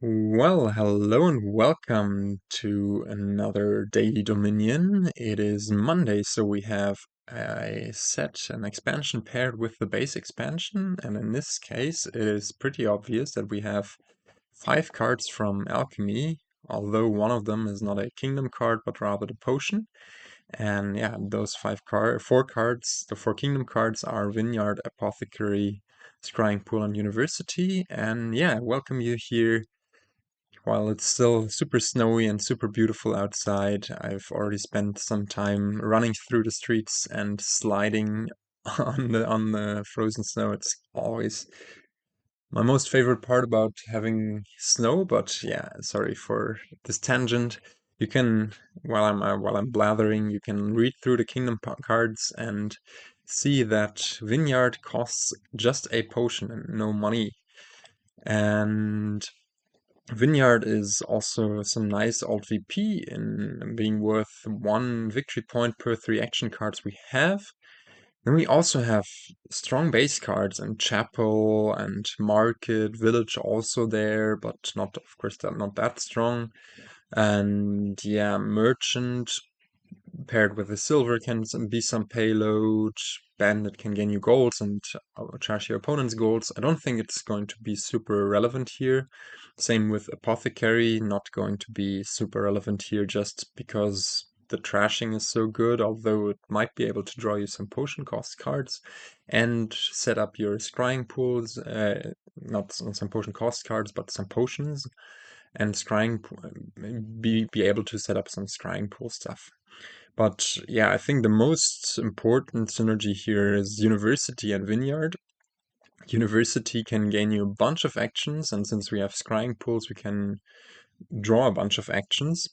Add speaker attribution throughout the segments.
Speaker 1: Well, hello and welcome to another Daily Dominion. It is Monday, so we have a set, an expansion paired with the base expansion, and in this case, it is pretty obvious that we have 5 cards from Alchemy, although one of them is not a kingdom card, but rather the potion. And yeah, those 4 cards, the 4 kingdom cards are Vineyard, Apothecary, Scrying Pool, and University. And yeah, welcome you here. While it's still super snowy and super beautiful outside, I've already spent some time running through the streets and sliding on the frozen snow. It's always my most favorite part about having snow, but yeah, sorry for this tangent. You can, while I'm blathering, you can read through the cards and see that Vineyard costs just a potion and no money. And Vineyard is also some nice alt VP in being worth 1 victory point per 3 action cards we have. Then we also have strong base cards and Chapel and Market, Village also there, but not, of course, not that strong. And yeah, Merchant paired with a silver can be some payload. Bandit can gain you golds and charge your opponent's golds. I don't think it's going to be super relevant here. Same with Apothecary, not going to be super relevant here just because the trashing is so good, although it might be able to draw you some potion cost cards and set up your scrying pools, not some potion cost cards, but some potions, and be able to set up some scrying pool stuff. But yeah, I think the most important synergy here is University and Vineyard. University can gain you a bunch of actions, and since we have scrying pools, we can draw a bunch of actions.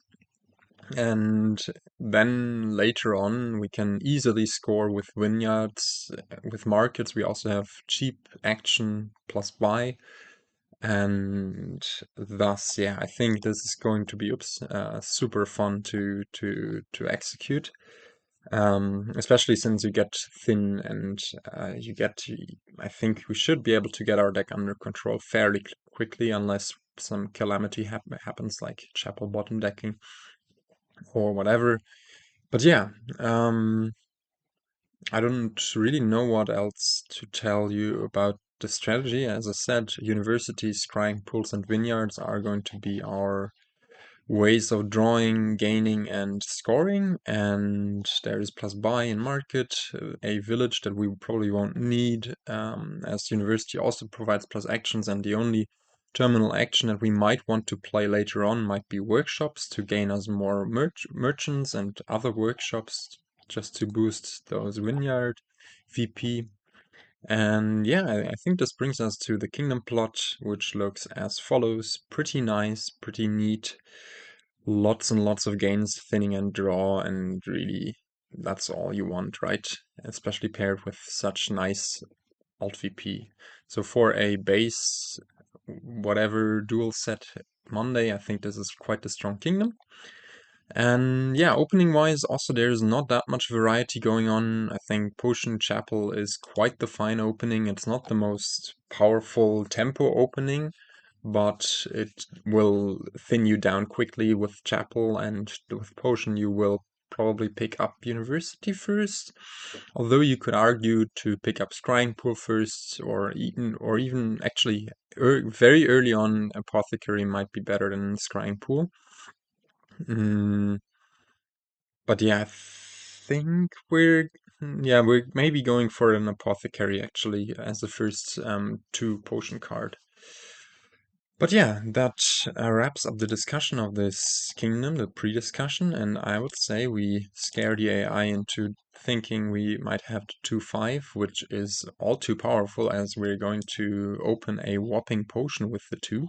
Speaker 1: And then later on, we can easily score with Vineyards. With Markets, we also have cheap action plus buy. And thus, yeah, I think this is going to be super fun to execute. Especially since you get thin and I think we should be able to get our deck under control fairly quickly, unless some calamity happens, like Chapel bottom decking or whatever. But yeah, I don't really know what else to tell you about the strategy. As I said, universities, scrying pools, and vineyards are going to be our ways of drawing, gaining, and scoring. And there is plus buy in market, a village that we probably won't need, as university also provides plus actions, and the only terminal action that we might want to play later on might be workshops to gain us more merchants and other workshops just to boost those vineyard VP. And yeah, I think this brings us to the kingdom plot, which looks as follows. Pretty nice, pretty neat. Lots and lots of gains, thinning and draw, and really that's all you want, right? Especially paired with such nice alt VP. So for a base, whatever dual set Monday, I think this is quite a strong kingdom. And yeah, opening wise, also there's not that much variety going on. I think Potion Chapel is quite the fine opening. It's not the most powerful tempo opening, but it will thin you down quickly with Chapel, and with Potion you will probably pick up University first. Although you could argue to pick up Scrying Pool first, or even actually very early on Apothecary might be better than Scrying Pool. Mm, but yeah, I think we're maybe going for an Apothecary actually as the first 2 potion card. But yeah, that wraps up the discussion of this kingdom, the pre-discussion, and I would say we scare the AI into thinking we might have the 2/5, which is all too powerful as we're going to open a whopping potion with the 2.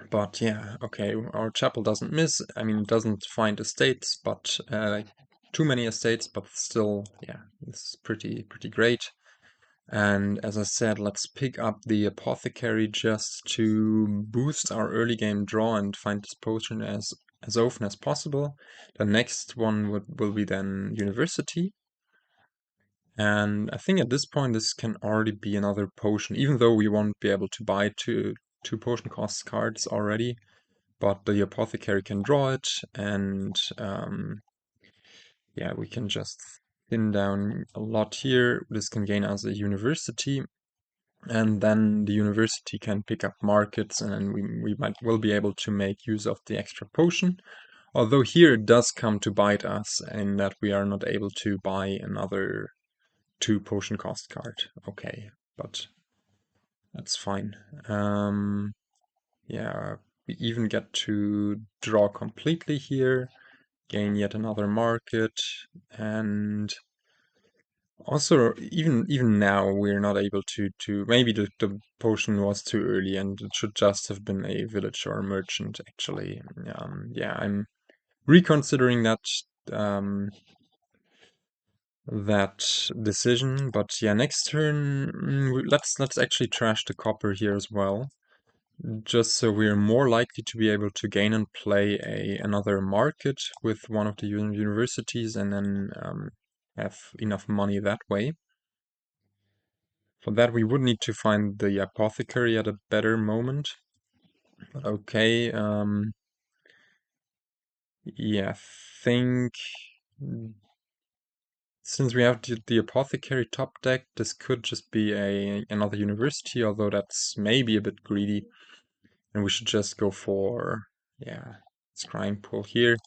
Speaker 1: But yeah, okay, our chapel doesn't miss. I mean, it doesn't find estates, but too many estates, but still, yeah, it's pretty great. And as I said, let's pick up the Apothecary just to boost our early game draw and find this potion as often as possible. The next one will be then University. And I think at this point this can already be another potion, even though we won't be able to buy two potion cost cards already. But the apothecary can draw it, and yeah, we can just thin down a lot here. This can gain us a university, and then the university can pick up markets, and then we will be able to make use of the extra potion. Although here it does come to bite us in that we are not able to buy another 2 potion cost card. Okay, but that's fine. Yeah, we even get to draw completely here, gain yet another market, and also even now we're not able to maybe the potion was too early and it should just have been a village or a merchant actually. Yeah, I'm reconsidering um, that decision, but yeah, next turn let's actually trash the copper here as well, just so we're more likely to be able to gain and play another market with one of the universities, and then have enough money that way. For that, we would need to find the apothecary at a better moment. But okay, yeah, I think since we have the apothecary top deck, this could just be another university, although that's maybe a bit greedy. And we should just go for, yeah, scrying pool here.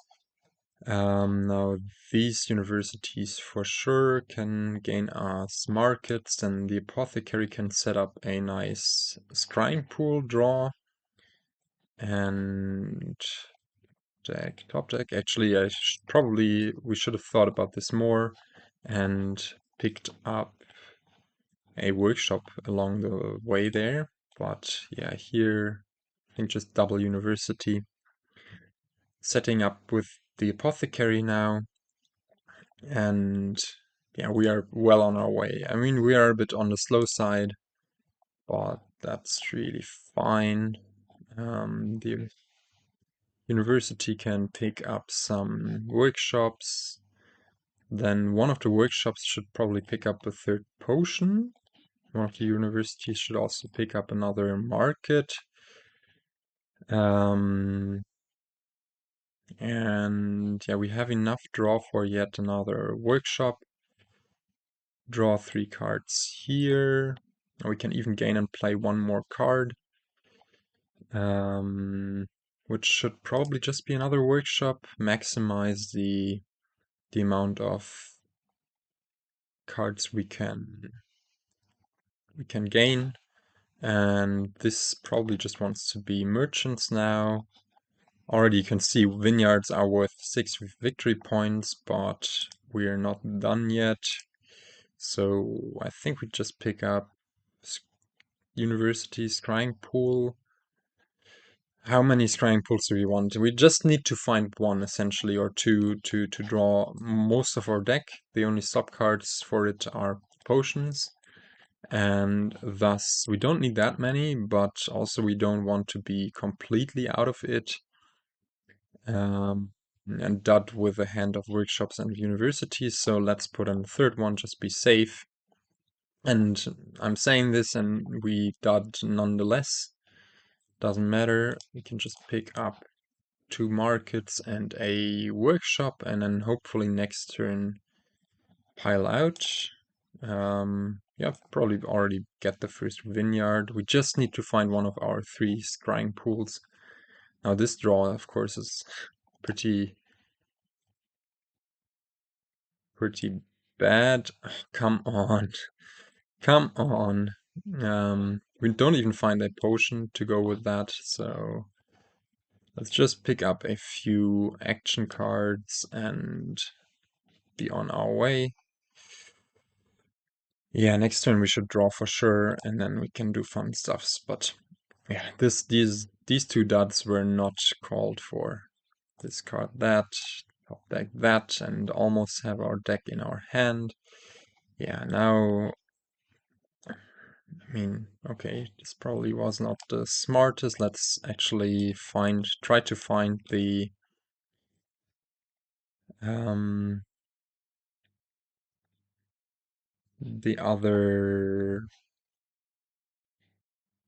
Speaker 1: Now these universities for sure can gain us markets, and the apothecary can set up a nice scrying pool draw. And deck, top deck. Actually, we should have thought about this more and picked up a workshop along the way there. But yeah, here I think just double university. Setting up with the apothecary now, and yeah, we are well on our way. I mean, we are a bit on the slow side, but that's really fine. The university can pick up some workshops. Then one of the workshops should probably pick up a third potion. One of the universities should also pick up another market. And yeah, we have enough draw for yet another workshop. Draw 3 cards here. We can even gain and play one more card. Which should probably just be another workshop. Maximize the amount of cards we can gain. And this probably just wants to be merchants now. Already you can see vineyards are worth 6 victory points, but we're not done yet. So I think we just pick up University Scrying Pool. How many scrying pools do we want? We just need to find one essentially, or two to draw most of our deck. The only stop cards for it are potions, and thus we don't need that many, but also we don't want to be completely out of it. And dud with a hand of workshops and universities, so let's put in the third one, just be safe. And I'm saying this and we dud nonetheless. Doesn't matter, we can just pick up 2 markets and a workshop, and then hopefully next turn pile out. Yeah, probably already get the first vineyard. We just need to find one of our 3 scrying pools. Now this draw, of course, is pretty bad. Oh, come on. Come on. We don't even find a potion to go with that, so let's just pick up a few action cards and be on our way. Yeah, next turn we should draw for sure, and then we can do fun stuffs. But yeah, these 2 duds were not called for. Discard that, top deck that, and almost have our deck in our hand. Yeah, now I mean, okay, this probably was not the smartest. Let's actually try to find the the other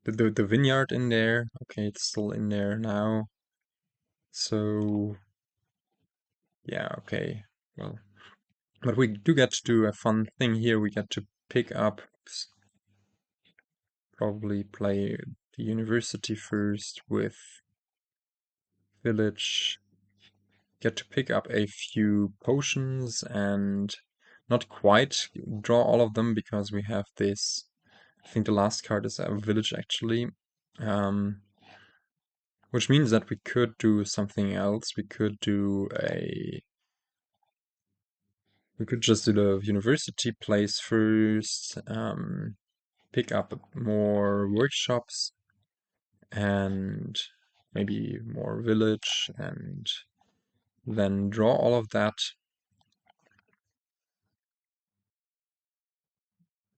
Speaker 1: the vineyard in there. Okay, it's still in there now. So yeah, okay. Well, but we do get to do a fun thing here. We get to pick up, probably play the university first with village. Get to pick up a few potions and not quite draw all of them because we have this. I think the last card is a village actually. Which means that we could do something else. We could just do the university place first, pick up more workshops and maybe more village and then draw all of that.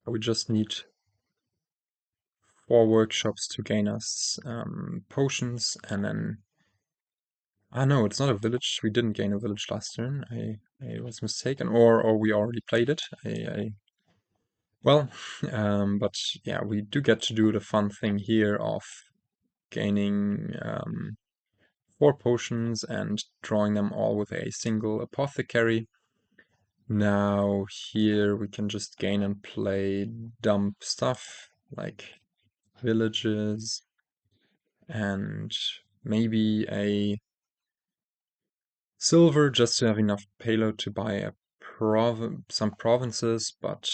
Speaker 1: We just need 4 workshops to gain us potions, and then no, it's not a village. We didn't gain a village last turn. I was mistaken, or we already played it. Well, but yeah, we do get to do the fun thing here of gaining 4 potions and drawing them all with a single apothecary. Now here we can just gain and play dump stuff like villages and maybe a silver just to have enough payload to buy some provinces, but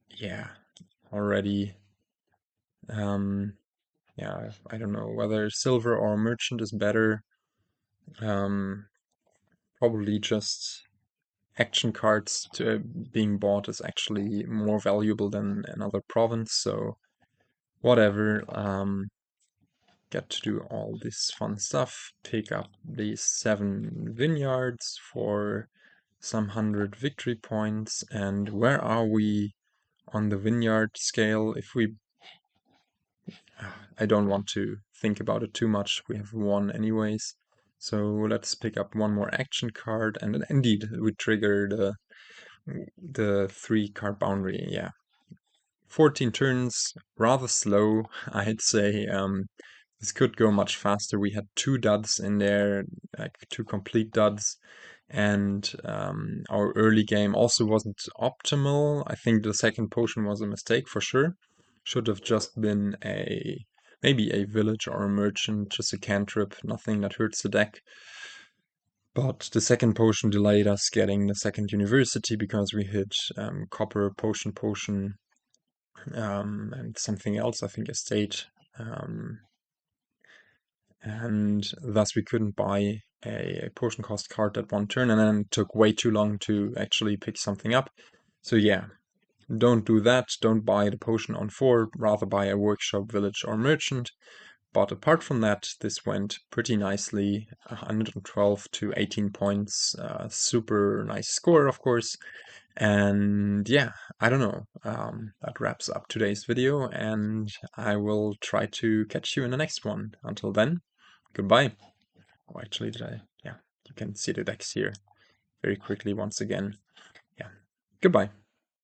Speaker 1: yeah, already yeah, I don't know whether silver or merchant is better. Probably just action cards being bought is actually more valuable than another province, so whatever. Get to do all this fun stuff, pick up these 7 vineyards for some 100 victory points, and where are we on the vineyard scale? If we I don't want to think about it too much. We have 1 anyways. So let's pick up 1 more action card, and then indeed we trigger the 3 card boundary. Yeah, 14 turns, rather slow, I'd say. This could go much faster. We had 2 duds in there, like 2 complete duds, and our early game also wasn't optimal. I think the second potion was a mistake for sure. Should have just been maybe a village or a merchant, just a cantrip, nothing that hurts the deck. But the second potion delayed us getting the second university because we hit copper, potion, and something else, I think estate. And thus we couldn't buy a potion cost card that 1 turn, and then it took way too long to actually pick something up. So yeah, don't do that. Don't buy the potion on 4, rather buy a workshop, village, or merchant. But apart from that, this went pretty nicely, 112 to 18 points, super nice score, of course. And yeah, I don't know, that wraps up today's video, and I will try to catch you in the next one. Until then, goodbye. Oh, actually, yeah, you can see the decks here very quickly once again. Yeah, goodbye.